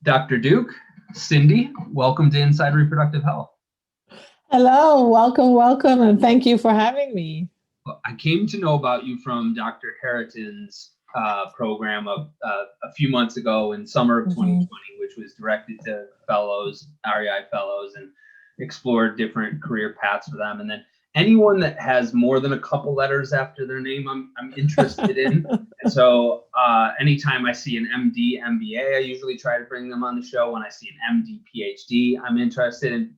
Dr. Duke, Cindy, welcome to Inside Reproductive Health. Hello, welcome, and thank you for having me. Well, I came to know about you from Dr. Harriton's program a few months ago in summer of 2020, which was directed to fellows, REI fellows, and explored different career paths for them. And then anyone that has more than a couple letters after their name, I'm interested in. And so anytime I see an MD, MBA, I usually try to bring them on the show. When I see an MD, PhD, I'm interested in.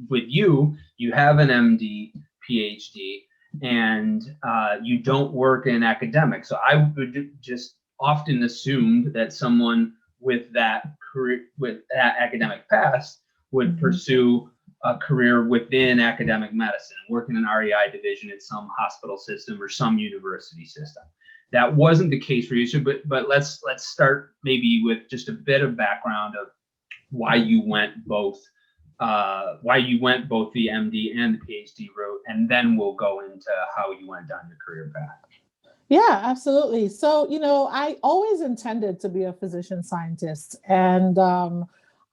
With you, you have an MD, PhD, and you don't work in academics. So I would just often assumed that someone with that career, with that academic past, would pursue a career within academic medicine, work in an REI division in some hospital system or some university system. That wasn't the case for you. So, but let's start maybe with just a bit of background of why you went both the MD and the PhD route, and then we'll go into how you went down your career path. Yeah, absolutely. So, I always intended to be a physician scientist, and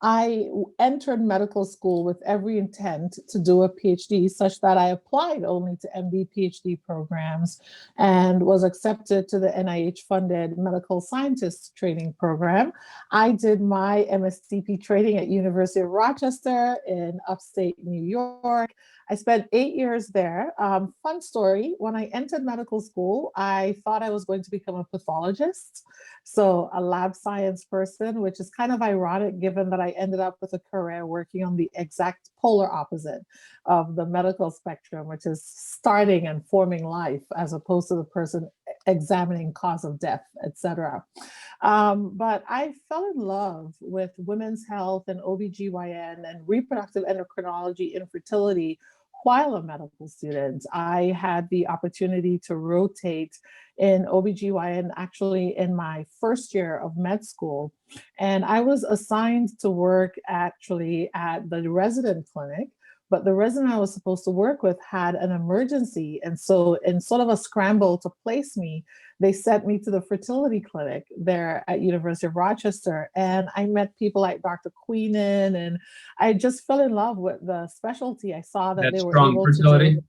I entered medical school with every intent to do a PhD, such that I applied only to MD, PhD programs and was accepted to the NIH-funded medical scientist training program. I did my MSTP training at University of Rochester in upstate New York. I spent 8 years there. Fun story, when I entered medical school, I thought I was going to become a pathologist, so a lab science person, which is kind of ironic given that I ended up with a career working on the exact polar opposite of the medical spectrum, which is starting and forming life as opposed to the person examining cause of death, etc. But I fell in love with women's health and OBGYN and reproductive endocrinology, infertility while a medical student. I had the opportunity to rotate in OBGYN actually in my first year of med school. And I was assigned to work actually at the resident clinic, but the resident I was supposed to work with had an emergency. And so in sort of a scramble to place me, they sent me to the fertility clinic there at University of Rochester. And I met people like Dr. Queenan, and I just fell in love with the specialty. I saw that they were able fertility. to do.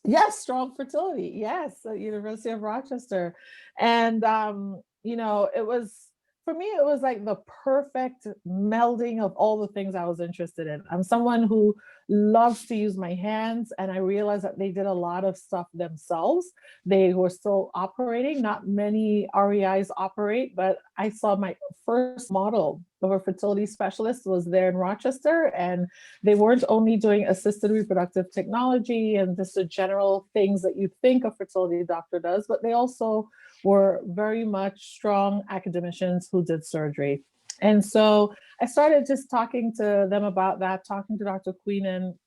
Yes, strong fertility. Yes, at University of Rochester. And, it was, for me, it was like the perfect melding of all the things I was interested in. I'm someone who loves to use my hands, and I realized that they did a lot of stuff themselves. They were still operating. Not many REIs operate, but I saw my first model of a fertility specialist was there in Rochester, and they weren't only doing assisted reproductive technology and just the general things that you think a fertility doctor does, but they also were very much strong academicians who did surgery. And so I started just talking to them about that, talking to Dr. Queenan,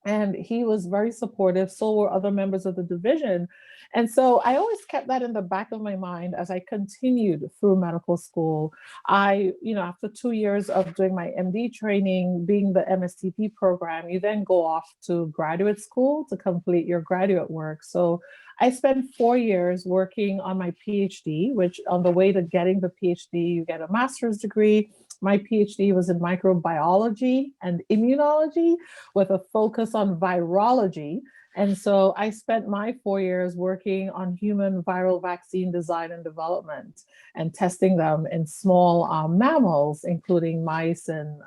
and he was very supportive. So were other members of the division. And so I always kept that in the back of my mind as I continued through medical school. After 2 years of doing my MD training, being the MSTP program, you then go off to graduate school to complete your graduate work. So I spent 4 years working on my PhD, which on the way to getting the PhD, you get a master's degree. My PhD was in microbiology and immunology with a focus on virology. And so I spent my 4 years working on human viral vaccine design and development and testing them in small mammals, including mice and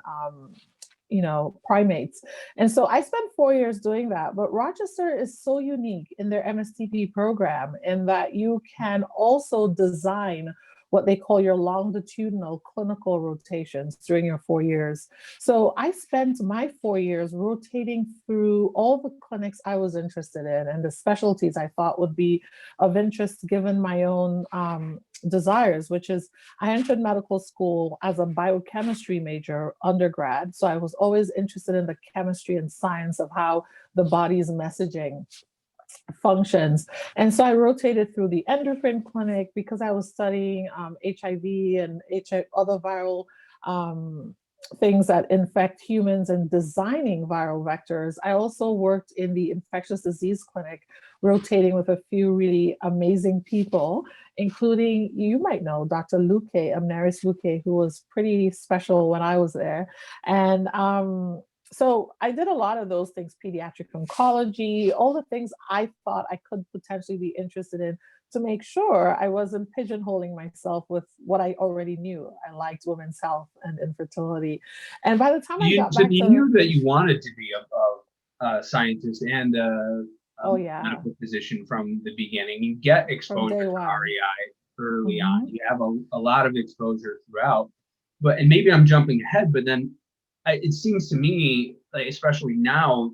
primates. And so I spent 4 years doing that. But Rochester is so unique in their MSTP program in that you can also design what they call your longitudinal clinical rotations during your 4 years. So I spent my 4 years rotating through all the clinics I was interested in and the specialties I thought would be of interest given my own desires, which is I entered medical school as a biochemistry major undergrad. So I was always interested in the chemistry and science of how the body's messaging functions. And so I rotated through the endocrine clinic because I was studying HIV and other viral things that infect humans and designing viral vectors. I also worked in the infectious disease clinic rotating with a few really amazing people, including, you might know, Dr. Luque, Amneris Luque, who was pretty special when I was there. And so I did a lot of those things, pediatric oncology, all the things I thought I could potentially be interested in, to make sure I wasn't pigeonholing myself with what I already knew. I liked women's health and infertility. And by the time I got So back you to, knew that you wanted to be a scientist and a oh yeah, medical physician from the beginning. You get from exposure day to one. REI early on. Mhm. You have a lot of exposure throughout. But and maybe I'm jumping ahead, but then it seems to me, like, especially now,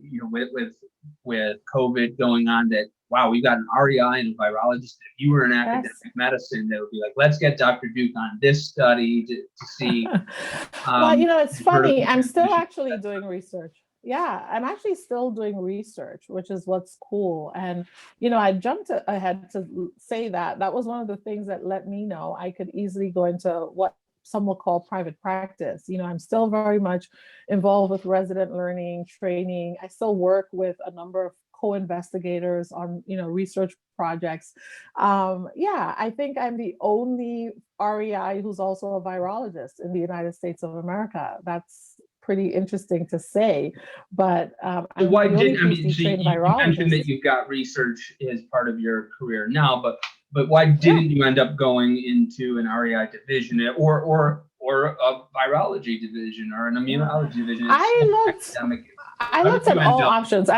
with COVID going on, that wow, we've got an REI and a virologist. If you were in academic Yes. medicine, that would be like, let's get Dr. Duke on this study to see Well, it's funny. vertical I'm still transmission. actually doing research. Yeah, I'm actually still doing research, which is what's cool. And, I jumped ahead to say that that was one of the things that let me know I could easily go into what some will call private practice. I'm still very much involved with resident learning, training. I still work with a number of co-investigators on, research projects. Yeah, I think I'm the only REI who's also a virologist in the United States of America. That's pretty interesting to say, but But I'm why the only didn't I mean? PhD So trained you mentioned that virologist. you've got research as part of your career now, but why Yeah, didn't you end up going into an REI division or a virology division or an yeah. immunology division? It's so I looked, academic. I How did looked you at end all up? options.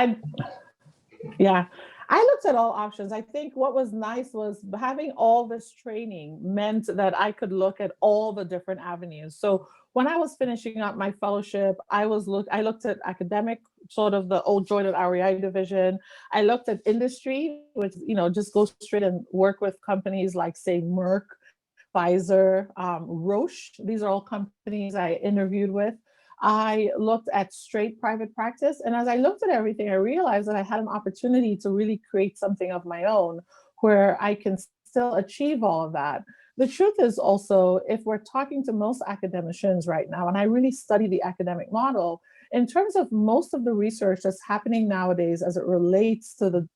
Yeah, I looked at all options. I think what was nice was having all this training meant that I could look at all the different avenues. So when I was finishing up my fellowship, I looked at academic, sort of the old Jordan REI division. I looked at industry, which just go straight and work with companies like, say, Merck, Pfizer, Roche. These are all companies I interviewed with. I looked at straight private practice. And as I looked at everything, I realized that I had an opportunity to really create something of my own where I can still achieve all of that. The truth is also, if we're talking to most academicians right now, and I really study the academic model, in terms of most of the research that's happening nowadays as it relates to the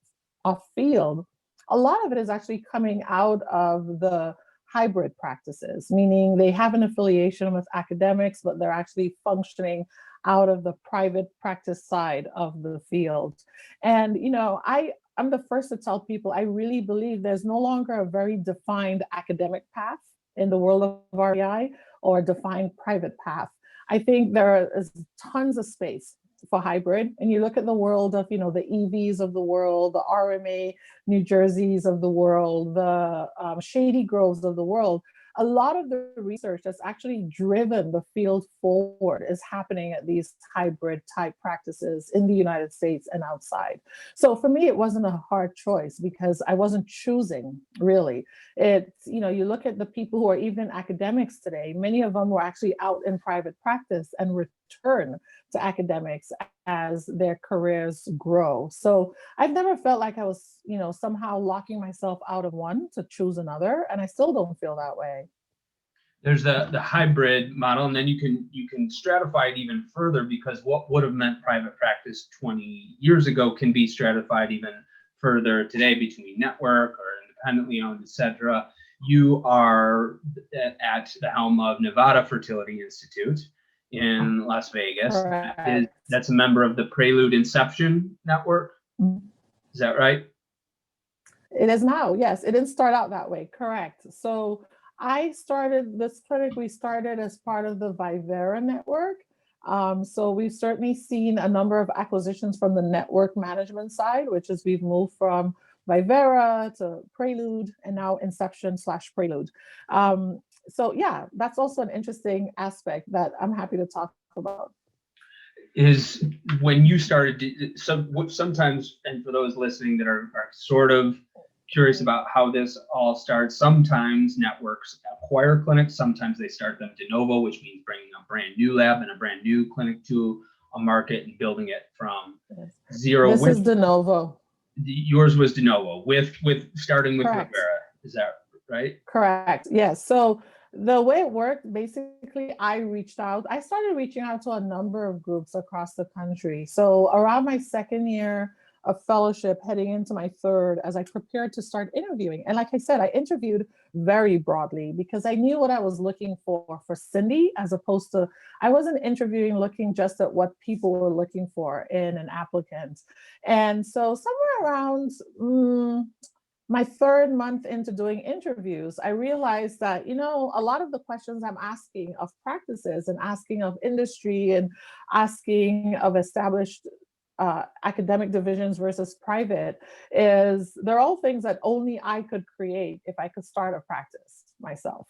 field, a lot of it is actually coming out of the hybrid practices, meaning they have an affiliation with academics, but they're actually functioning out of the private practice side of the field. And, I'm the first to tell people I really believe there's no longer a very defined academic path in the world of REI or a defined private path. I think there is tons of space for hybrid. And you look at the world of, the EVs of the world, the RMA New Jerseys of the world, the Shady Groves of the world. A lot of the research that's actually driven the field forward is happening at these hybrid type practices in the United States and outside. So for me, it wasn't a hard choice because I wasn't choosing, really. It's, you look at the people who are even academics today, many of them were actually out in private practice and return to academics as their careers grow. So I've never felt like I was, somehow locking myself out of one to choose another, and I still don't feel that way. There's the hybrid model, and then you can stratify it even further, because what would have meant private practice 20 years ago can be stratified even further today between network or independently owned, etc. You are at the helm of Nevada Fertility Institute in Las Vegas. Correct. That's a member of the Prelude Inception Network. Is that right? It is now, yes. It didn't start out that way, correct. So I started this clinic, we started as part of the Vivera network. So we've certainly seen a number of acquisitions from the network management side, which is we've moved from Vivera to Prelude and now Inception/Prelude. So yeah, that's also an interesting aspect that I'm happy to talk about. Is when you started sometimes, and for those listening that are sort of curious about how this all starts, sometimes networks acquire clinics, sometimes they start them de novo, which means bringing a brand new lab and a brand new clinic to a market and building it from zero. This is de novo. Yours was de novo with starting with Correct. Rivera. Is that right? Correct. Yes. So the way it worked, basically, I started reaching out to a number of groups across the country. So around my second year a fellowship, heading into my third, as I prepared to start interviewing. And like I said, I interviewed very broadly because I knew what I was looking for Cindy, as opposed to, I wasn't interviewing looking just at what people were looking for in an applicant. And so somewhere around my third month into doing interviews, I realized that, you know, a lot of the questions I'm asking of practices and asking of industry and asking of established academic divisions versus private they're all things that only I could create if I could start a practice myself.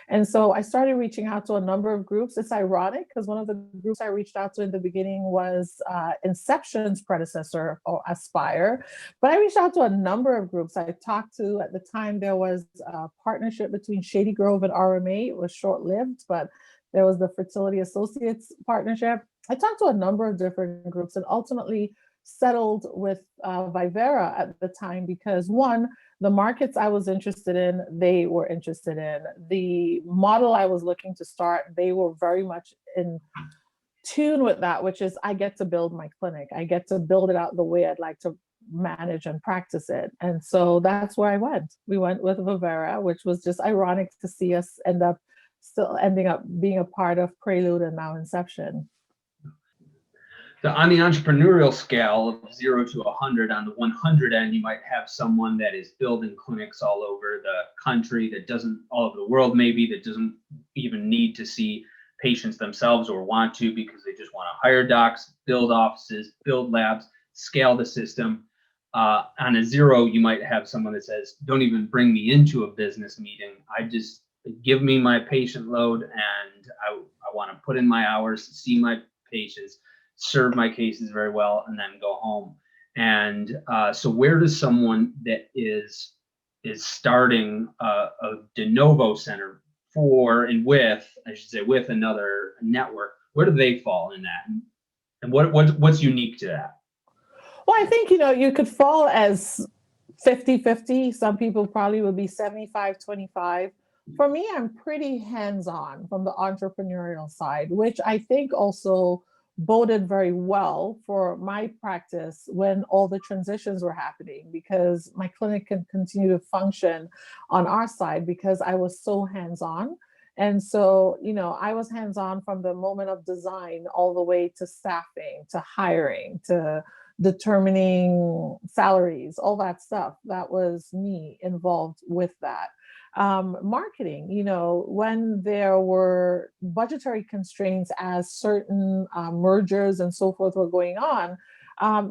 And so I started reaching out to a number of groups. It's ironic because one of the groups I reached out to in the beginning was Inception's predecessor, or Aspire. But I reached out to a number of groups. I talked to, at the time, there was a partnership between Shady Grove and RMA. It was short-lived, but there was the Fertility Associates partnership. I talked to a number of different groups and ultimately settled with Vivera at the time because, one, the markets I was interested in, they were interested in. The model I was looking to start, they were very much in tune with that, which is I get to build my clinic. I get to build it out the way I'd like to manage and practice it. And so that's where I went. We went with Vivera, which was just ironic to see us ending up being a part of Prelude and now Inception. So on the entrepreneurial scale of 0 to 100, on the 100 end, you might have someone that is building clinics all over the country, all over the world maybe, that doesn't even need to see patients themselves or want to, because they just want to hire docs, build offices, build labs, scale the system. On a 0, you might have someone that says, don't even bring me into a business meeting. I just give me my patient load and I want to put in my hours, see my patients, serve my cases very well, and then go home. And so where does someone that is starting a de novo center with another network, where do they fall in that? And what's unique to that? Well, I think, you could fall as 50-50. Some people probably would be 75-25. For me, I'm pretty hands-on from the entrepreneurial side, which I think also boded very well for my practice when all the transitions were happening, because my clinic can continue to function on our side because I was so hands-on. And so, I was hands-on from the moment of design all the way to staffing, to hiring, to determining salaries, all that stuff. That was me involved with that. Marketing, when there were budgetary constraints as certain mergers and so forth were going on,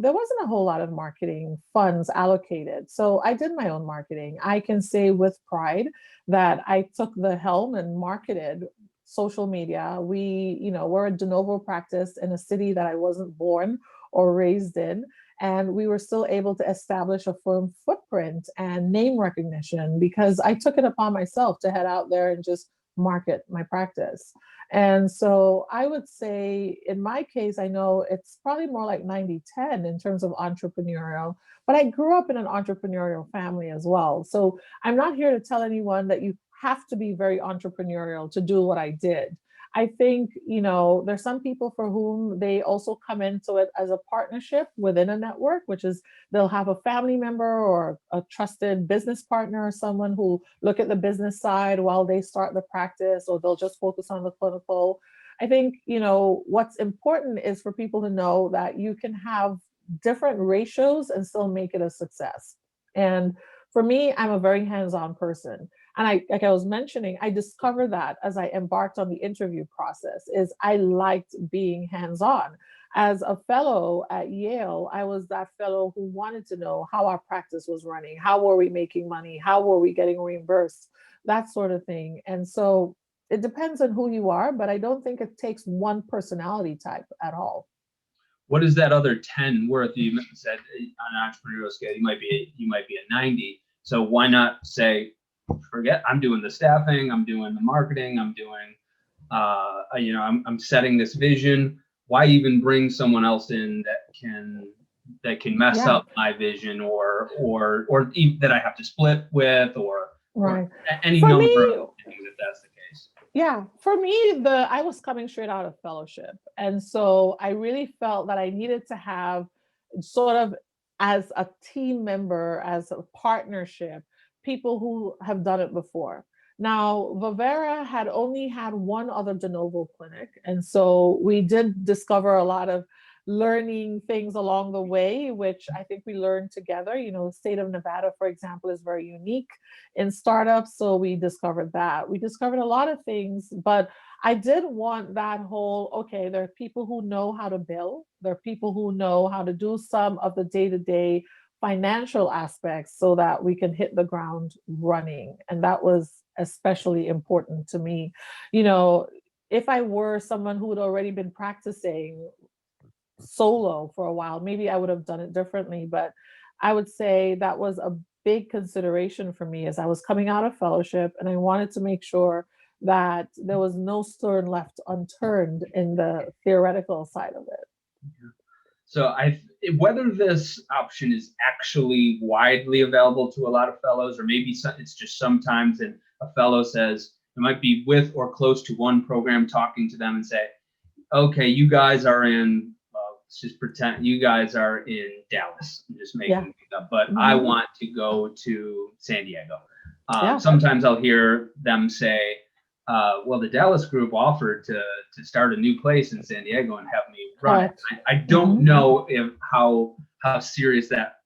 there wasn't a whole lot of marketing funds allocated. So I did my own marketing. I can say with pride that I took the helm and marketed social media. We're a de novo practice in a city that I wasn't born or raised in. And we were still able to establish a firm footprint and name recognition because I took it upon myself to head out there and just market my practice. And so I would say in my case, I know it's probably more like 90-10 in terms of entrepreneurial, but I grew up in an entrepreneurial family as well. So I'm not here to tell anyone that you have to be very entrepreneurial to do what I did. I think, there's some people for whom they also come into it as a partnership within a network, which is they'll have a family member or a trusted business partner or someone who look at the business side while they start the practice, or they'll just focus on the clinical. I think, what's important is for people to know that you can have different ratios and still make it a success. And for me, I'm a very hands-on person. And like I was mentioning, I discovered that as I embarked on the interview process, is I liked being hands-on. As a fellow at Yale, I was that fellow who wanted to know how our practice was running, how were we making money, how were we getting reimbursed, that sort of thing. And so it depends on who you are, but I don't think it takes one personality type at all. What is that other 10 worth? You said on an entrepreneurial scale, you might be a 90. So why not say, forget, I'm doing the staffing, I'm doing the marketing, I'm doing, I'm setting this vision. Why even bring someone else in that can mess up my vision or that I have to split with or any number of things if that's the case? Yeah, for me, I was coming straight out of fellowship. And so I really felt that I needed to have sort of as a team member, as a partnership, people who have done it before. Now, Vivera had only had one other de novo clinic. And so we did discover a lot of learning things along the way, which I think we learned together. You know, the state of Nevada, for example, is very unique in startups. So we discovered that. We discovered a lot of things, but I did want that whole, okay, there are people who know how to bill, there are people who know how to do some of the day-to-day financial aspects so that we can hit the ground running. And that was especially important to me. You know, if I were someone who had already been practicing solo for a while, maybe I would have done it differently. But I would say that was a big consideration for me as I was coming out of fellowship, and I wanted to make sure that there was no stone left unturned in the theoretical side of it. So whether this option is actually widely available to a lot of fellows, or maybe it's just sometimes, and a fellow says it might be with or close to one program, talking to them and say, okay, you guys are in, let's just pretend you guys are in Dallas. I'm just making it up, but I want to go to San Diego. Sometimes I'll hear them say, well, the Dallas group offered to start a new place in San Diego and have me run it. I don't know how serious that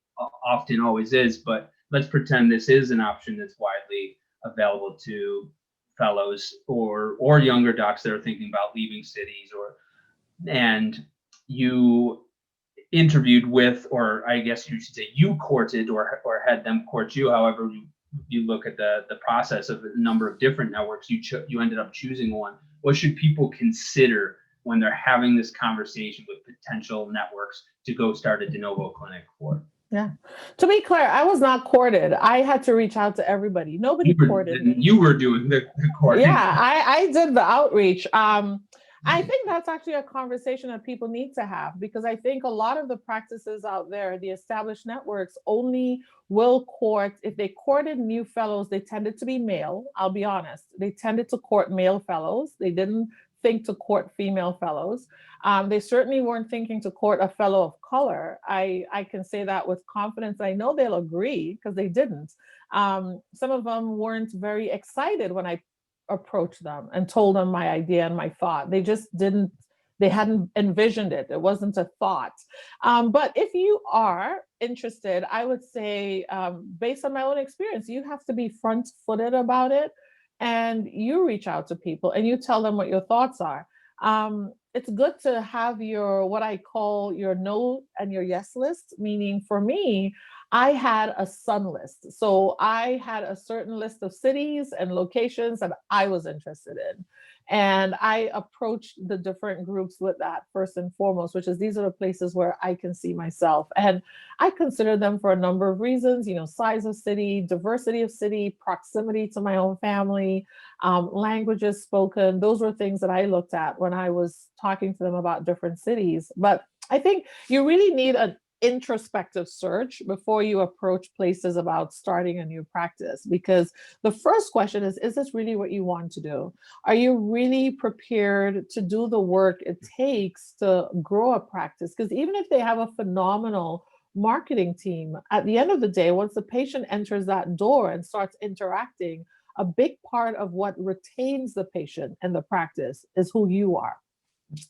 often always is, but let's pretend this is an option that's widely available to fellows or younger docs that are thinking about leaving cities, and you interviewed with, or I guess you should say you courted or had them court you, however you look at the process of a number of different networks, you ended up choosing one. What should people consider when they're having this conversation with potential networks to go start a de novo clinic for? Yeah. To be clear, I was not courted. I had to reach out to everybody. Nobody courted me. You were doing the courting. Yeah, I did the outreach. I think that's actually a conversation that people need to have, because I think a lot of the practices out there, the established networks, only will court, if they courted new fellows, they tended to be male. I'll be honest. They tended to court male fellows. They didn't think to court female fellows. They certainly weren't thinking to court a fellow of color. I can say that with confidence. I know they'll agree because they didn't. Some of them weren't very excited when I approached them and told them my idea and my thought. They just didn't, they hadn't envisioned it. It wasn't a thought. But if you are interested, I would say, based on my own experience, you have to be front-footed about it, and you reach out to people and you tell them what your thoughts are. It's good to have your, what I call your no and your yes list, meaning for me, I had a sun list. So I had a certain list of cities and locations that I was interested in. And I approached the different groups with that first and foremost, which is these are the places where I can see myself. And I consider them for a number of reasons, you know, size of city, diversity of city, proximity to my own family, languages spoken. Those were things that I looked at when I was talking to them about different cities. But I think you really need an introspective search before you approach places about starting a new practice, because the first question is this really what you want to do? Are you really prepared to do the work it takes to grow a practice? Because even if they have a phenomenal marketing team, at the end of the day, once the patient enters that door and starts interacting, a big part of what retains the patient and the practice is who you are.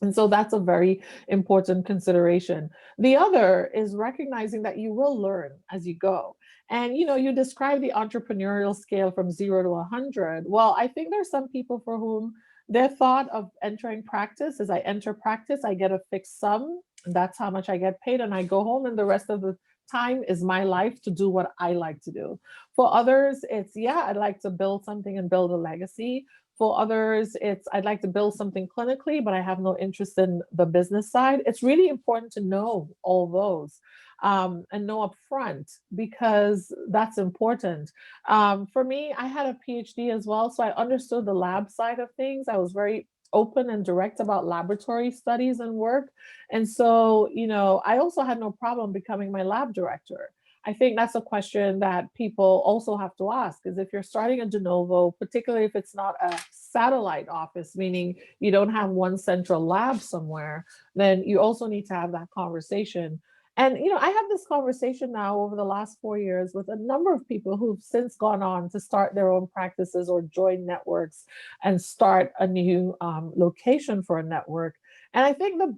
And so that's a very important consideration. The other is recognizing that you will learn as you go. And, you know, you describe the entrepreneurial scale from 0 to 100. Well, I think there's some people for whom their thought of entering practice is I enter practice, I get a fixed sum, and that's how much I get paid, and I go home, and the rest of the time is my life to do what I like to do. For others, it's, yeah, I'd like to build something and build a legacy. For others, it's I'd like to build something clinically, but I have no interest in the business side. It's really important to know all those and know upfront, because that's important. For me, I had a PhD as well, so I understood the lab side of things. I was very open and direct about laboratory studies and work. And so, you know, I also had no problem becoming my lab director. I think that's a question that people also have to ask, is if you're starting a de novo, particularly if it's not a satellite office, meaning you don't have one central lab somewhere, then you also need to have that conversation. And, I have this conversation now over the last 4 years with a number of people who've since gone on to start their own practices or join networks and start a new location for a network. And I think the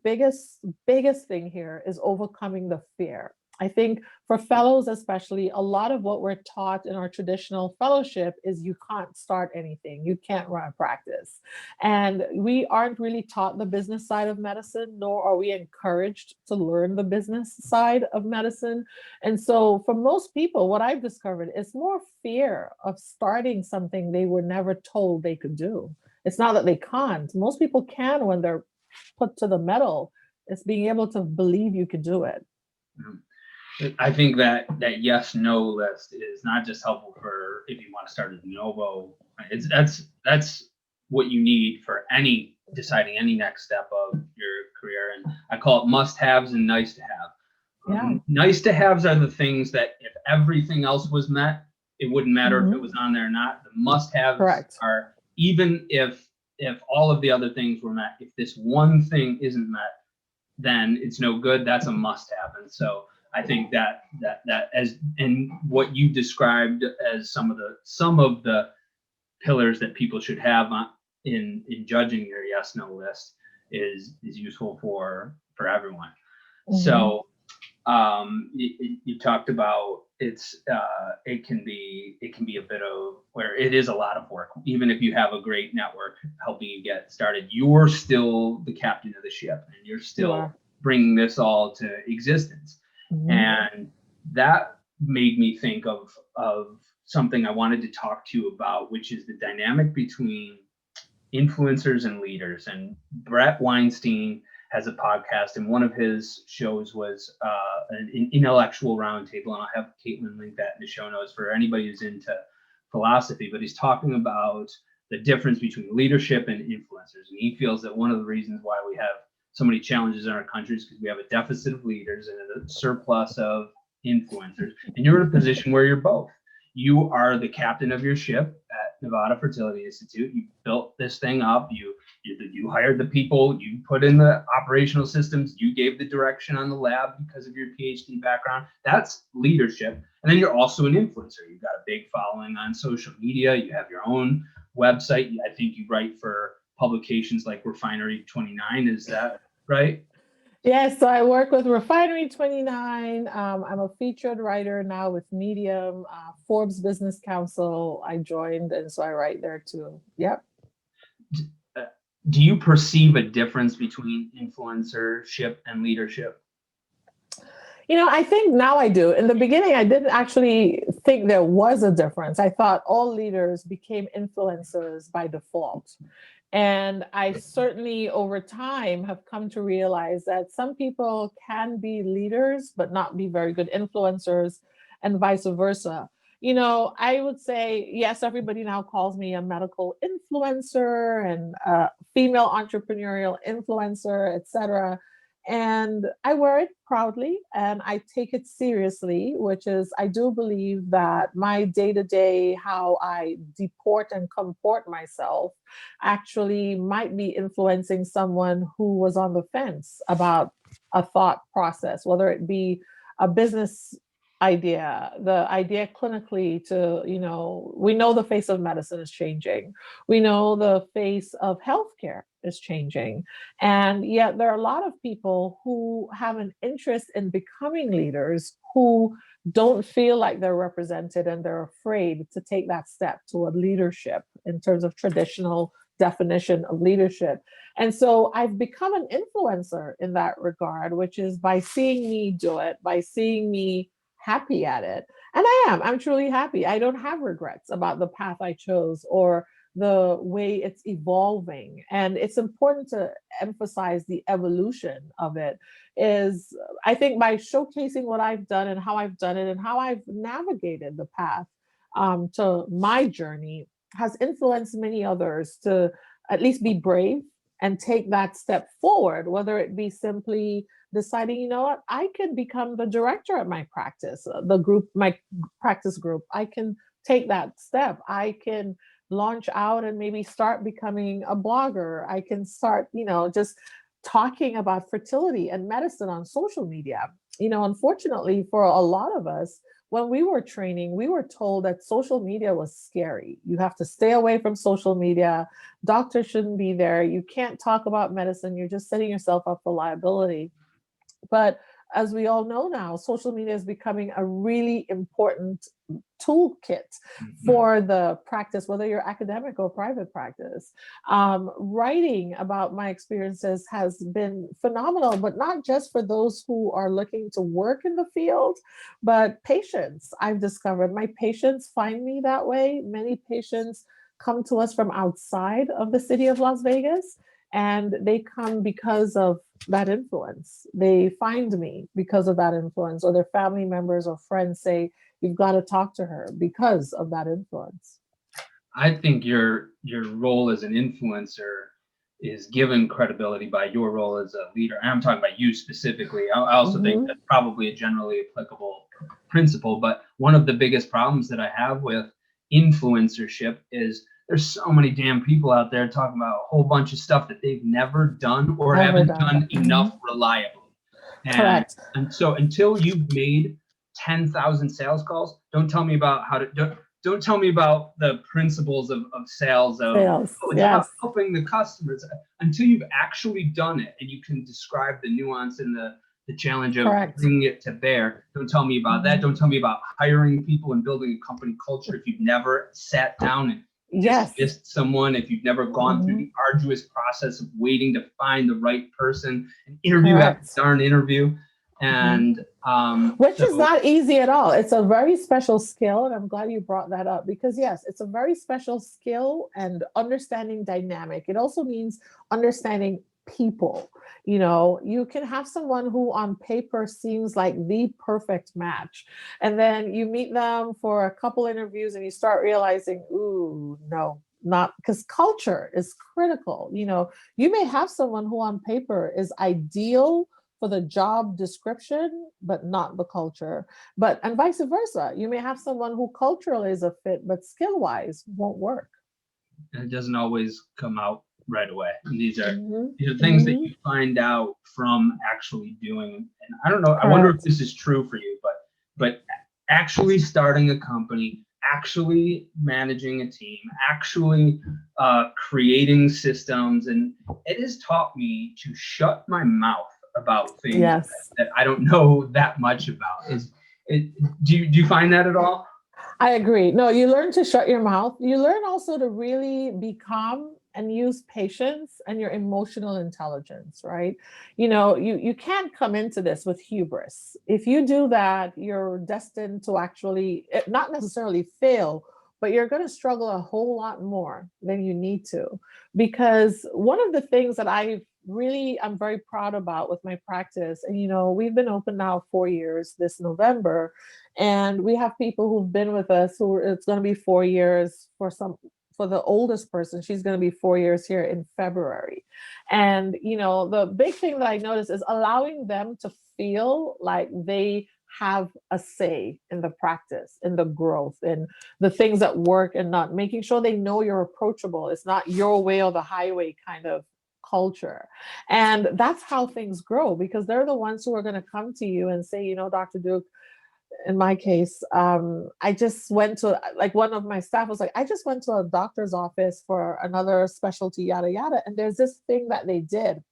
biggest thing here is overcoming the fear. I think for fellows, especially, a lot of what we're taught in our traditional fellowship is you can't start anything, you can't run a practice. And we aren't really taught the business side of medicine, nor are we encouraged to learn the business side of medicine. And so, for most people, what I've discovered is more fear of starting something they were never told they could do. It's not that they can't, most people can when they're put to the metal. It's being able to believe you could do it. I think that yes no list is not just helpful for if you want to start a Novo. That's what you need for any deciding any next step of your career. And I call it must haves and nice to have. Yeah. Nice to haves are the things that if everything else was met, it wouldn't matter if it Mhm. was on there or not. The must haves Correct. are even if all of the other things were met, if this one thing isn't met, then it's no good. That's a must have. And so I think that as and what you described as some of the pillars that people should have in judging your yes no list is useful for everyone. Mhm. So you talked about it can be a bit of where it is a lot of work. Even if you have a great network helping you get started, you're still the captain of the ship, and you're You still are. bringing this all to existence. Mhm. And that made me think of something I wanted to talk to you about, which is the dynamic between influencers and leaders. And Brett Weinstein has a podcast, and one of his shows was an intellectual roundtable. And I'll have Caitlin link that in the show notes for anybody who's into philosophy. But he's talking about the difference between leadership and influencers. And he feels that one of the reasons why we have so many challenges in our country is because we have a deficit of leaders and a surplus of influencers. And you're in a position where you're both. You are the captain of your ship at Nevada Fertility Institute. You built this thing up. You hired the people. You put in the operational systems. You gave the direction on the lab because of your PhD background. That's leadership. And then you're also an influencer. You've got a big following on social media. You have your own website. I think you write for publications like Refinery 29. Is that right? Yes, so I work with Refinery 29. I'm a featured writer now with Medium, Forbes Business Council. I joined, and so I write there too. Yep. Do you perceive a difference between influencership and leadership? I think now I do. In the beginning, I didn't actually think there was a difference. I thought all leaders became influencers by default. And I certainly, over time, have come to realize that some people can be leaders, but not be very good influencers, and vice versa. I would say, yes, everybody now calls me a medical influencer and a female entrepreneurial influencer, etc. And I wear it proudly and I take it seriously, which is, I do believe that my day to day, how I deport and comport myself, actually might be influencing someone who was on the fence about a thought process, whether it be a business idea, the idea clinically to, we know the face of medicine is changing. We know the face of healthcare is changing. And yet there are a lot of people who have an interest in becoming leaders who don't feel like they're represented and they're afraid to take that step toward leadership in terms of traditional definition of leadership. And so I've become an influencer in that regard, which is by seeing me do it, by seeing me happy at it. And I'm truly happy. I don't have regrets about the path I chose or the way it's evolving. And it's important to emphasize the evolution of it. Is I think by showcasing what I've done and how I've done it and how I've navigated the path to my journey has influenced many others to at least be brave and take that step forward, whether it be simply deciding, what, I can become the director of my practice, my practice group. I can take that step. I can launch out and maybe start becoming a blogger. I can start, just talking about fertility and medicine on social media. Unfortunately for a lot of us, when we were training, we were told that social media was scary. You have to stay away from social media. Doctors shouldn't be there. You can't talk about medicine. You're just setting yourself up for liability. But as we all know now, social media is becoming a really important toolkit for the practice, whether you're academic or private practice. Writing about my experiences has been phenomenal, but not just for those who are looking to work in the field, but patients. I've discovered my patients find me that way. Many patients come to us from outside of the city of Las Vegas, and they come because of that influence. They find me because of that influence, or their family members or friends say, you've got to talk to her because of that influence. I think your role as an influencer is given credibility by your role as a leader. And I'm talking about you specifically. I also think that's probably a generally applicable principle. But one of the biggest problems that I have with influencership is there's so many damn people out there talking about a whole bunch of stuff that they've never done or haven't done enough reliably. Correct. And so until you've made 10,000 sales calls, don't tell me about how to don't tell me about the principles of sales, helping the customers. Until you've actually done it and you can describe the nuance and the challenge of bringing it to bear. Don't tell me about that. Don't tell me about hiring people and building a company culture if you've never sat down and dismissed someone, if you've never gone through the arduous process of waiting to find the right person, an interview after darn interview. And which is not easy at all. It's a very special skill, and I'm glad you brought that up, because yes, it's a very special skill, and understanding dynamic. It also means understanding people. You can have someone who on paper seems like the perfect match, and then you meet them for a couple interviews and you start realizing, ooh, no, not, because culture is critical. You may have someone who on paper is ideal for the job description, but not the culture. And vice versa. You may have someone who culturally is a fit, but skill-wise won't work. And it doesn't always come out right away. And these are things that you find out from actually doing. And I don't know, I wonder if this is true for you, but actually starting a company, actually managing a team, actually creating systems, and it has taught me to shut my mouth about things that I don't know that much about. Do you find that at all? I agree. No, you learn to shut your mouth. You learn also to really be calm and use patience and your emotional intelligence, right? You can't come into this with hubris. If you do that, you're destined to actually not necessarily fail, but you're going to struggle a whole lot more than you need to. Because one of the things that I'm very proud about with my practice, and we've been open now 4 years this November, and we have people who've been with us who it's going to be 4 years for the oldest person. She's going to be 4 years here in February. And, the big thing that I noticed is allowing them to feel like they have a say in the practice, in the growth, in the things that work, and not making sure they know you're approachable. It's not your way or the highway kind of culture. And that's how things grow, because they're the ones who are going to come to you and say, Dr. Duke, in my case, I just went to, like, one of my staff was like, I just went to a doctor's office for another specialty, yada, yada. And there's this thing that they did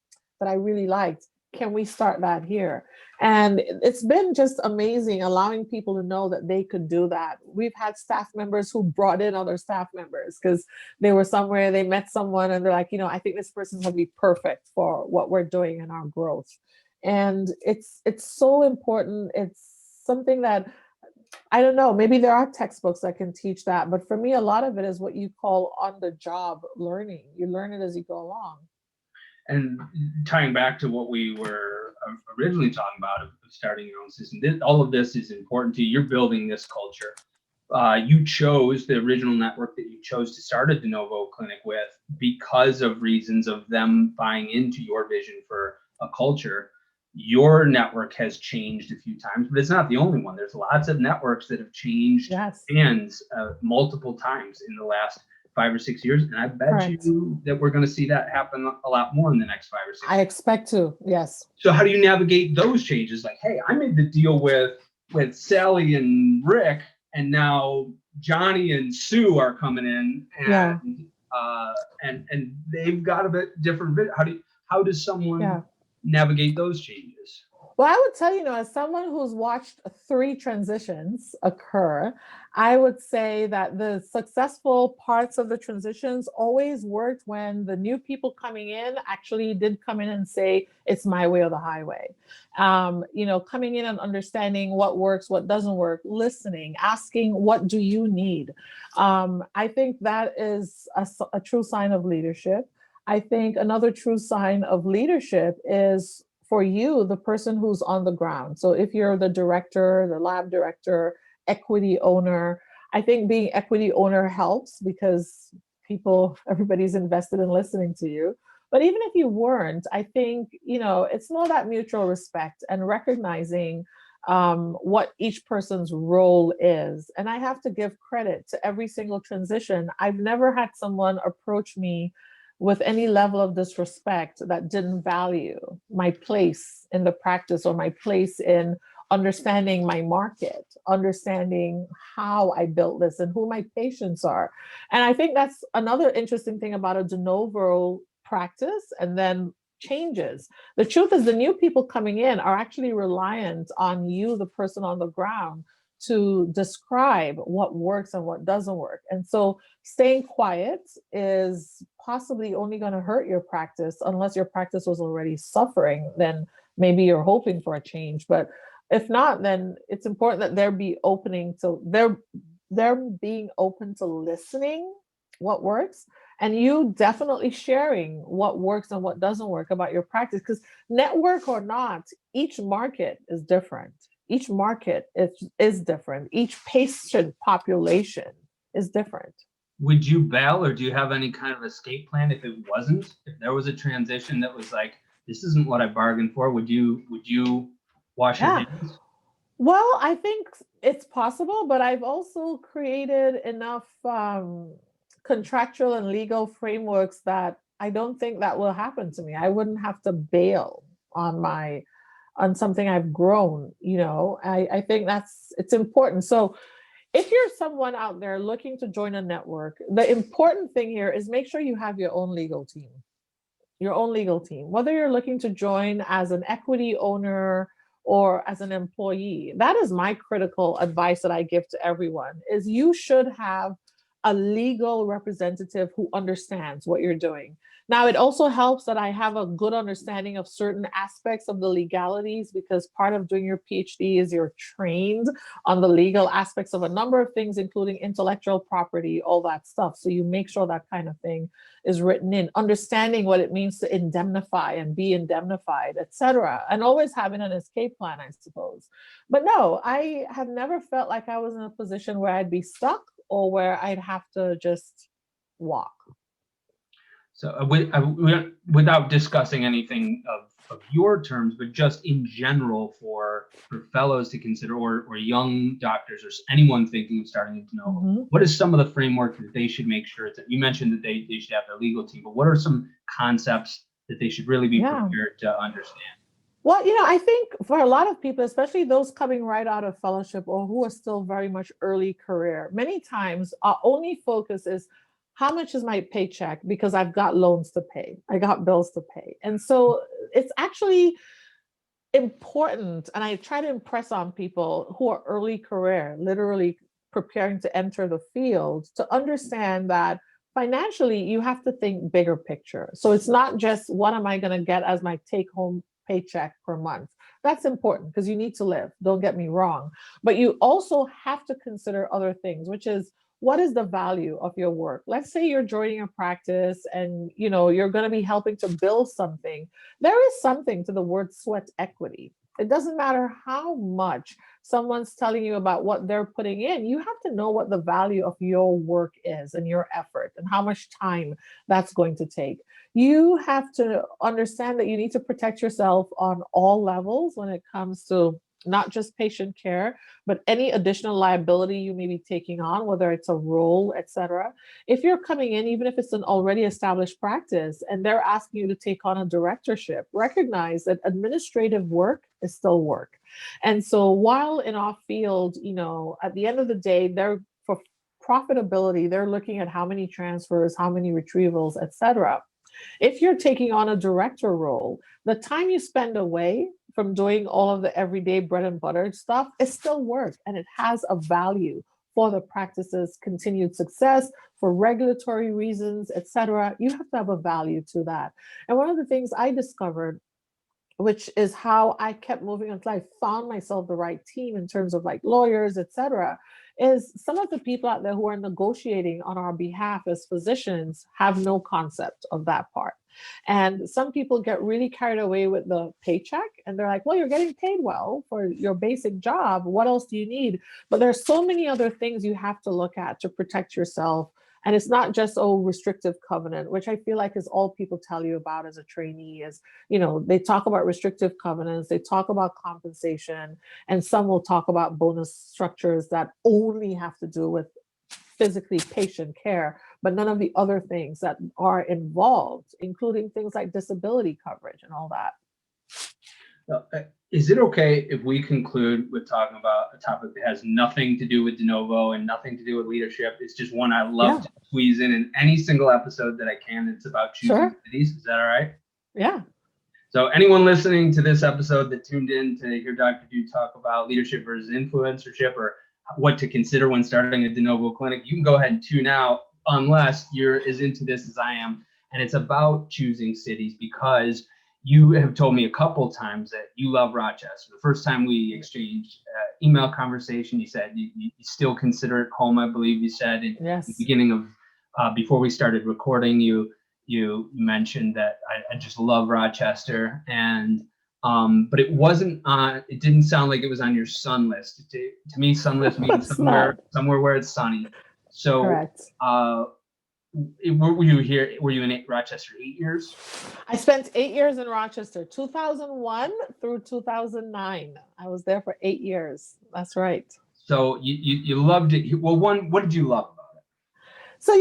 that I really liked. Can we start that here? And it's been just amazing, allowing people to know that they could do that. We've had staff members who brought in other staff members because they were somewhere, they met someone, and they're like, I think this person's going to be perfect for what we're doing in our growth. And it's so important. It's something that, I don't know, maybe there are textbooks that can teach that. But for me, a lot of it is what you call on-the-job learning. You learn it as you go along. And tying back to what we were originally talking about of starting your own system, all of this is important to you. You're building this culture. You chose the original network that you chose to start a de novo clinic with because of reasons of them buying into your vision for a culture. Your network has changed a few times, but it's not the only one. There's lots of networks that have changed hands multiple times in the last 5 or 6 years, and I bet Correct. you that we're going to see that happen a lot more in the next 5 or 6 I years. expect to, yes. So how do you navigate those changes? Like, hey, I made the deal with Sally and Rick, and now Johnny and Sue are coming in, Yeah. and they've got a bit different. How does someone navigate those changes? Well, I would tell you, as someone who's watched 3 transitions occur, I would say that the successful parts of the transitions always worked when the new people coming in actually did come in and say, it's my way or the highway. Coming in and understanding what works, what doesn't work, listening, asking, what do you need? I think that is a true sign of leadership. I think another true sign of leadership is for you, the person who's on the ground. So if you're the director, the lab director, equity owner, I think being equity owner helps because everybody's invested in listening to you. But even if you weren't, I think, it's more that mutual respect and recognizing what each person's role is. And I have to give credit to every single transition. I've never had someone approach me with any level of disrespect that didn't value my place in the practice or my place in understanding my market, understanding how I built this and who my patients are. And I think that's another interesting thing about a de novo practice and then changes. The truth is the new people coming in are actually reliant on you, the person on the ground, to describe what works and what doesn't work. And so staying quiet is possibly only going to hurt your practice unless your practice was already suffering. Then maybe you're hoping for a change. But if not, then it's important that they're being open to listening what works, and you definitely sharing what works and what doesn't work about your practice. Because network or not, each market is different. Each market is different. Each patient population is different. Would you bail, or do you have any kind of escape plan if there was a transition that was like, this isn't what I bargained for? Would you wash your hands? Well, I think it's possible, but I've also created enough contractual and legal frameworks that I don't think that will happen to me. I wouldn't have to bail on something I've grown. I think it's important. So if you're someone out there looking to join a network, the important thing here is make sure you have your own legal team. Whether you're looking to join as an equity owner or as an employee, that is my critical advice that I give to everyone, is you should have a legal representative who understands what you're doing. Now, it also helps that I have a good understanding of certain aspects of the legalities, because part of doing your PhD is you're trained on the legal aspects of a number of things, including intellectual property, all that stuff. So you make sure that kind of thing is written in, understanding what it means to indemnify and be indemnified, etc., and always having an escape plan, I suppose. But no, I have never felt like I was in a position where I'd be stuck or where I'd have to just walk. So without discussing anything of your terms, but just in general for fellows to consider, or young doctors, or anyone thinking of starting to know, what is some of the framework that they should make sure that you mentioned that they should have their legal team, but what are some concepts that they should really be prepared to understand? Well, I think for a lot of people, especially those coming right out of fellowship or who are still very much early career, many times our only focus is, how much is my paycheck? Because I've got loans to pay. I got bills to pay. And so it's actually important. And I try to impress on people who are early career, literally preparing to enter the field, to understand that financially you have to think bigger picture. So it's not just, what am I going to get as my take home paycheck per month? That's important because you need to live. Don't get me wrong. But you also have to consider other things, which is, what is the value of your work? Let's say you're joining a practice and you're going to be helping to build something. There is something to the word sweat equity. It doesn't matter how much someone's telling you about what they're putting in. You have to know what the value of your work is and your effort and how much time that's going to take. You have to understand that you need to protect yourself on all levels when it comes to not just patient care, but any additional liability you may be taking on, whether it's a role, etc. If you're coming in, even if it's an already established practice, and they're asking you to take on a directorship, recognize that administrative work is still work. And so while in our field, at the end of the day, they're for profitability, they're looking at how many transfers, how many retrievals, etc. If you're taking on a director role, the time you spend away from doing all of the everyday bread and butter stuff is still work, and it has a value for the practice's continued success, for regulatory reasons, etc. You have to have a value to that. And one of the things I discovered, which is how I kept moving until I found myself the right team in terms of like lawyers, etc., is some of the people out there who are negotiating on our behalf as physicians have no concept of that part. And some people get really carried away with the paycheck, and they're like, well, you're getting paid well for your basic job. What else do you need? But there's so many other things you have to look at to protect yourself. And it's not just, oh, restrictive covenant, which I feel like is all people tell you about as a trainee. Is, they talk about restrictive covenants, they talk about compensation, and some will talk about bonus structures that only have to do with physically patient care, but none of the other things that are involved, including things like disability coverage and all that. Is it okay if we conclude with talking about a topic that has nothing to do with de novo and nothing to do with leadership? It's just one I love to squeeze in any single episode that I can. It's about choosing cities. Is that all right? Yeah. So anyone listening to this episode that tuned in to hear Dr. Du talk about leadership versus influencership, or what to consider when starting a de novo clinic, you can go ahead and tune out unless you're as into this as I am. And it's about choosing cities, because you have told me a couple times that you love Rochester. The first time we exchanged email conversation, you said you still consider it home, I believe you said. In the beginning of, before we started recording, you mentioned that I just love Rochester. And but it wasn't on, it didn't sound like it was on your sun list. To me, sun list means somewhere where it's sunny. So correct. Were you in Rochester 8 years? I spent 8 years in Rochester, 2001 through 2009. I was there for 8 years. That's right. So you loved it. Well, what did you love about it? So,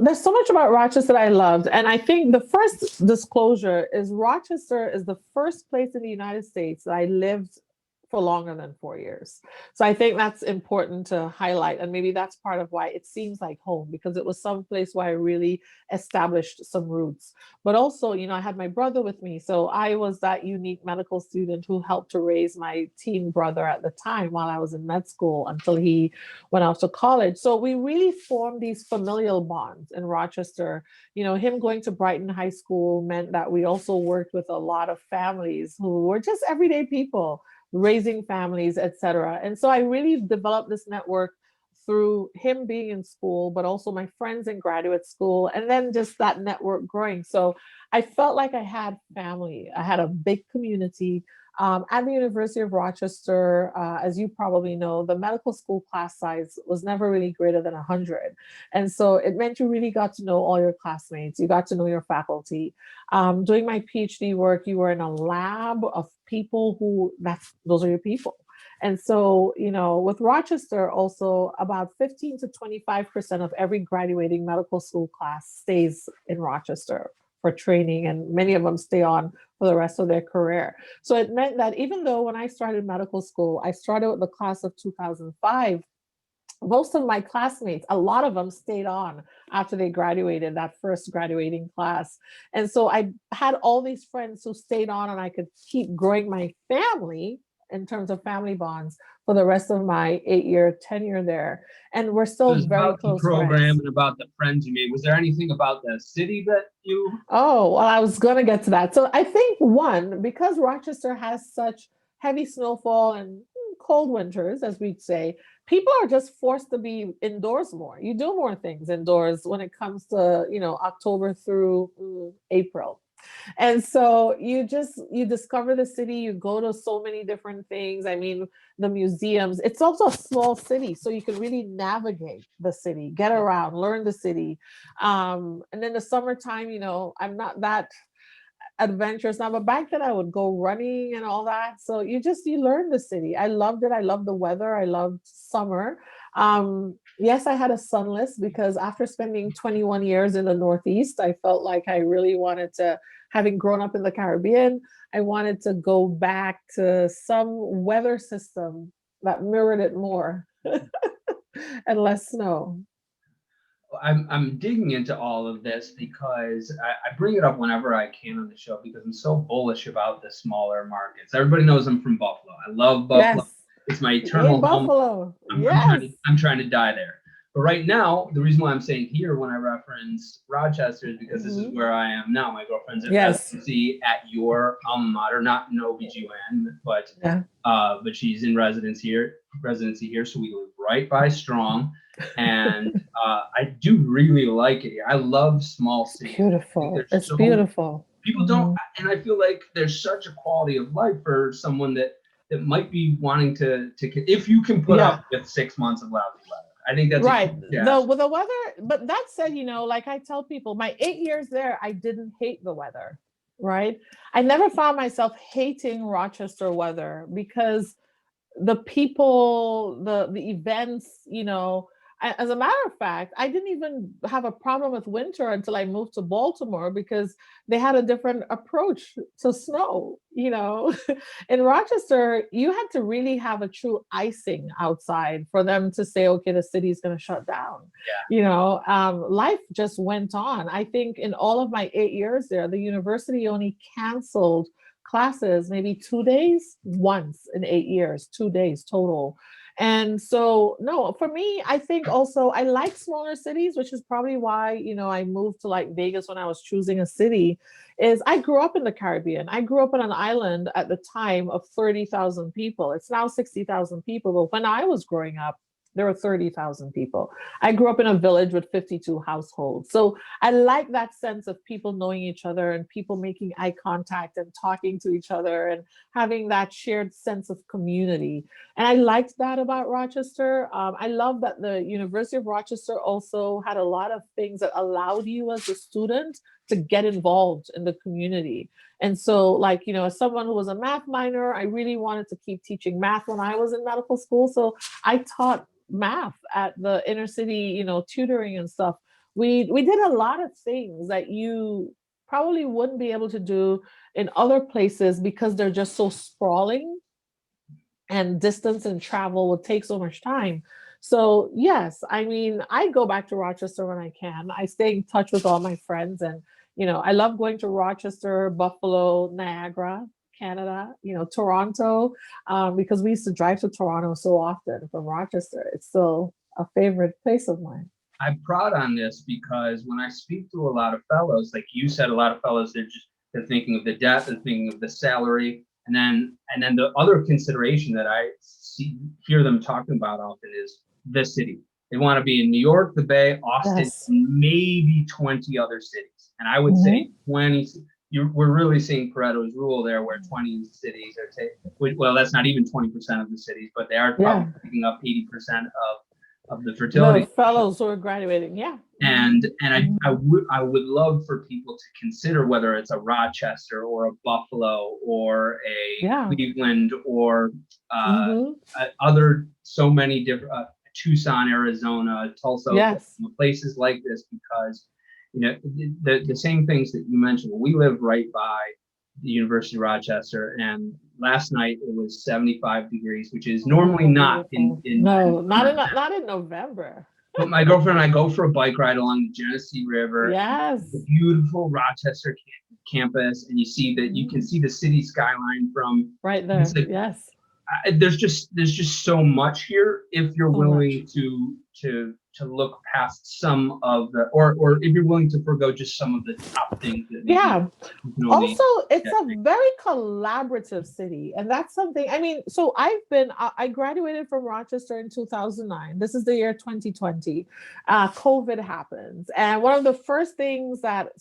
there's so much about Rochester that I loved. And I think the first disclosure is Rochester is the first place in the United States that I lived for longer than 4 years. So I think that's important to highlight. And maybe that's part of why it seems like home, because it was some place where I really established some roots. But also, I had my brother with me. So I was that unique medical student who helped to raise my teen brother at the time while I was in med school until he went off to college. So we really formed these familial bonds in Rochester. Him going to Brighton High School meant that we also worked with a lot of families who were just everyday people, raising families, etc. And so I really developed this network through him being in school, but also my friends in graduate school, and then just that network growing. So I felt like I had family. I had a big community. At the University of Rochester, as you probably know, the medical school class size was never really greater than 100. And so it meant you really got to know all your classmates. You got to know your faculty. Doing my PhD work, you were in a lab of people who, those are your people. And so, with Rochester also, about 15 to 25% of every graduating medical school class stays in Rochester for training, and many of them stay on for the rest of their career. So it meant that even though when I started medical school, I started with the class of 2005, most of my classmates, a lot of them stayed on after they graduated, that first graduating class. And so I had all these friends who stayed on, and I could keep growing my family in terms of family bonds for the rest of my 8-year tenure there. And we're still very close friends. Program friends. And about the friends you made. Was there anything about the city that you? Oh, well, I was going to get to that. So I think one, because Rochester has such heavy snowfall and cold winters, as we'd say, people are just forced to be indoors more. You do more things indoors when it comes to, October through April. And so you discover the city, you go to so many different things. I mean, the museums, it's also a small city, so you can really navigate the city, get around, learn the city. And then the summertime, I'm not that, adventurous now, but back then I would go running and all that. So you learn the city. I loved it. I loved the weather. I loved summer. Yes, I had a son list because after spending 21 years in the Northeast, I felt like I really wanted to, having grown up in the Caribbean, I wanted to go back to some weather system that mirrored it more and less snow. I'm digging into all of this because I bring it up whenever I can on the show because I'm so bullish about the smaller markets. Everybody knows I'm from Buffalo. I love Buffalo. Yes. It's my eternal home. Buffalo. I'm Yes. I'm trying to die there. But right now, the reason why I'm saying here when I reference Rochester is because this is where I am now. My girlfriend's in residency at your alma mater, not in OBGYN, but she's in residency here. So we live right by Strong. And I do really like it here. I love small cities. Beautiful. It's beautiful. People don't, and I feel like there's such a quality of life for someone that might be wanting to if you can put up with 6 months of lousy weather. I think that's right. No, with the weather, but that said, like I tell people, my 8 years there, I didn't hate the weather, right? I never found myself hating Rochester weather because the people, the events, as a matter of fact, I didn't even have a problem with winter until I moved to Baltimore because they had a different approach to snow. In Rochester, you had to really have a true icing outside for them to say, okay, the city's going to shut down. Life just went on. I think in all of my 8 years there, the university only canceled classes maybe 2 days once in 8 years, 2 days total. And so, no, for me, I think also I like smaller cities, which is probably why, I moved to like Vegas when I was choosing a city, is I grew up in the Caribbean. I grew up on an island at the time of 30,000 people. It's now 60,000 people. But when I was growing up, there were 30,000 people. I grew up in a village with 52 households. So I like that sense of people knowing each other and people making eye contact and talking to each other and having that shared sense of community. And I liked that about Rochester. I love that the University of Rochester also had a lot of things that allowed you as a student to get involved in the community. And so, like, as someone who was a math minor, I really wanted to keep teaching math when I was in medical school. So I taught math at the inner city, tutoring and stuff. We did a lot of things that you probably wouldn't be able to do in other places because they're just so sprawling and distance and travel would take so much time. So yes, I mean, I go back to Rochester when I can. I stay in touch with all my friends and, I love going to Rochester, Buffalo, Niagara, Canada, Toronto, because we used to drive to Toronto so often from Rochester. It's still a favorite place of mine. I'm proud on this because when I speak to a lot of fellows, like you said, a lot of fellows, they're thinking of the debt, they're thinking of the salary, and then the other consideration that I hear them talking about often is the city. They want to be in New York, the Bay, Austin, maybe 20 other cities. And I would say 20. We're really seeing Pareto's rule there, where 20 cities are taking. Well, that's not even 20% of the cities, but they are probably picking up 80% of the fertility. The fellows who are graduating, And I would love for people to consider whether it's a Rochester or a Buffalo or a Cleveland or other so many different Tucson, Arizona, Tulsa, places like this, because the same things that you mentioned. We live right by the University of Rochester, and last night it was 75 degrees, which is normally not in not in November. But my girlfriend and I go for a bike ride along the Genesee River. Yes. The beautiful Rochester campus, and you can see the city skyline from right there. There's just so much here if you're willing to look past some of the, or if you're willing to forgo just some of the top things that also it's a very collaborative city, and that's something. I mean, so I graduated from Rochester in 2009. This is the year 2020. COVID happens, and one of the first things that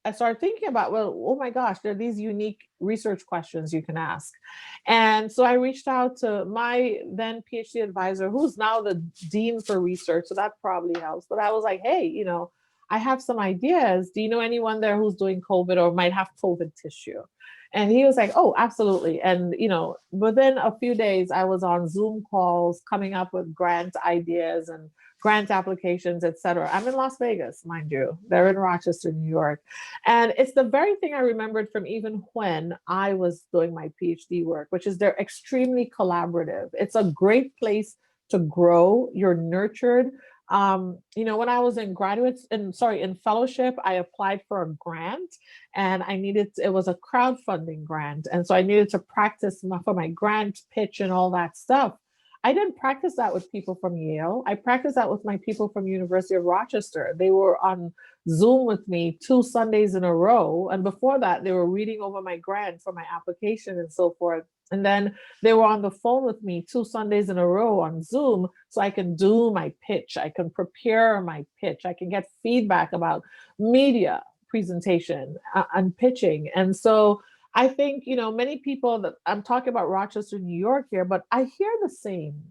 I started thinking about, well, oh my gosh, there are these unique research questions you can ask. And so I reached out to my then PhD advisor, who's now the dean for research. So that probably helps. But I was like, hey, I have some ideas. Do you know anyone there who's doing COVID or might have COVID tissue? And he was like, oh, absolutely. And, within a few days, I was on Zoom calls coming up with grant ideas and grant applications, et cetera. I'm in Las Vegas, mind you. They're in Rochester, New York. And it's the very thing I remembered from even when I was doing my PhD work, which is they're extremely collaborative. It's a great place to grow. You're nurtured. When I was in fellowship, I applied for a grant and it was a crowdfunding grant. And so I needed to practice for my grant pitch and all that stuff. I didn't practice that with people from Yale. I practiced that with my people from University of Rochester. They were on Zoom with me 2 Sundays in a row. And before that, they were reading over my grant for my application and so forth. And then they were on the phone with me 2 Sundays in a row on Zoom so I can do my pitch. I can prepare my pitch. I can get feedback about media presentation and pitching. And so I think, many people that I'm talking about Rochester, New York here, but I hear the same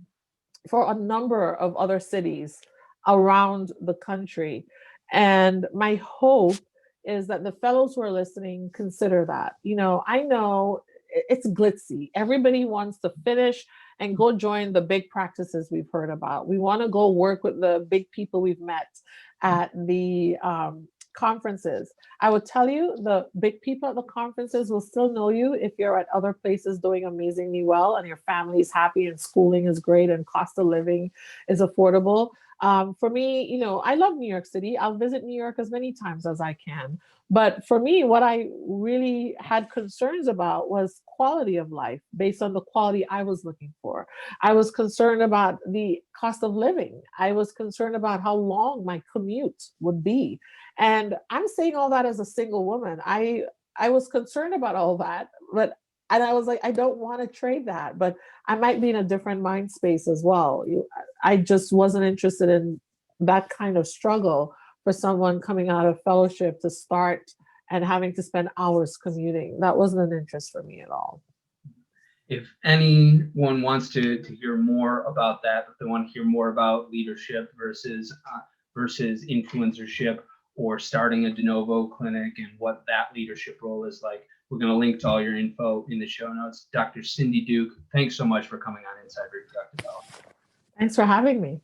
for a number of other cities around the country. And my hope is that the fellows who are listening consider that. I know it's glitzy. Everybody wants to finish and go join the big practices we've heard about. We want to go work with the big people we've met at the conferences. I would tell you the big people at the conferences will still know you if you're at other places doing amazingly well and your family is happy and schooling is great and cost of living is affordable. For me, I love New York City. I'll visit New York as many times as I can. But for me, what I really had concerns about was quality of life based on the quality I was looking for. I was concerned about the cost of living. I was concerned about how long my commute would be. And I'm saying all that as a single woman. I was concerned about all that, and I was like, I don't want to trade that, but I might be in a different mind space as well. I just wasn't interested in that kind of struggle for someone coming out of fellowship to start and having to spend hours commuting. That wasn't an interest for me at all. If anyone wants to hear more about that, if they want to hear more about leadership versus influencership, or starting a de novo clinic and what that leadership role is like, we're going to link to all your info in the show notes. Dr. Cindy Duke, thanks so much for coming on Inside Reproductive Health. Thanks for having me.